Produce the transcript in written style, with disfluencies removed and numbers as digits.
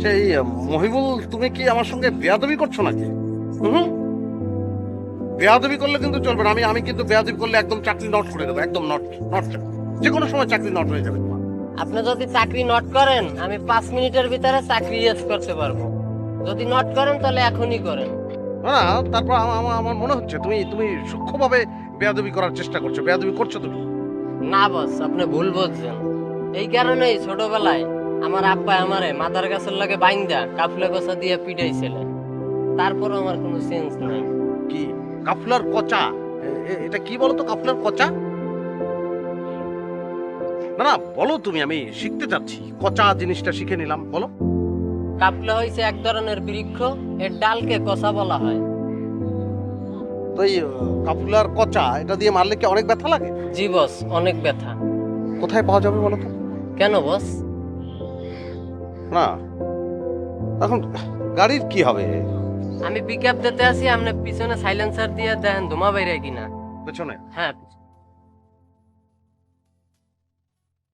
সেই মহিবুল, তুমি কি আমার সঙ্গে বেয়াদবি করছো নাকি? হুম, বেয়াদবি করলে কিন্তু চলবে না। আমি আমি কিন্তু বেয়াদবি করলে একদম চাকরি নট করে দেবো, একদম নট। নট, যে কোনো সময় চাকরি নট হয়ে যাবে তোমার। আপনি যদি চাকরি নট করেন আমি 5 মিনিটের ভিতরে চাকরি ইয়েস করতে পারবো। যদি নট করেন তাহলে এখনই করেন। না না, তারপর আমার আমার মনে হচ্ছে তুমি তুমি সূক্ষ্মভাবে বেয়াদবি করার চেষ্টা করছো। বেয়াদবি করছো তুমি। না বস, আপনি ভুল বুঝছেন। এই কারণেই ছোটবেলায় আমার আব্বা আমারে মাদার গাছের লাগে বাইন্দা কাফলে কষা দিয়ে পিটাইছিলেন। তারপর আমার কোনো সেন্স নাই। কি কাফলার কচা? এটা কি বলো তো, কাফলার কচা? না না, বলো তুমি, আমি শিখতে চাচ্ছি। কচা জিনিসটা শিখে নিলাম, বলো। কাফলা হইছে এক ধরনের বৃক্ষ, এর ডালকে কষা বলা হয়। তো এই কাফলার কচা এটা দিয়ে মারলে কি অনেক ব্যথা লাগে? জি বস, অনেক ব্যথা। কোথায় পাওয়া যাবে বলো তো? কেন বস? না, এখন গাড়ির কি হবে? আমি পিক আপ দিতে আসি, আপনি পিছনে সাইলেন্সার দিয়ে দেখেন ধোঁয়া বাইরে কিনা। পেছনে? হ্যাঁ।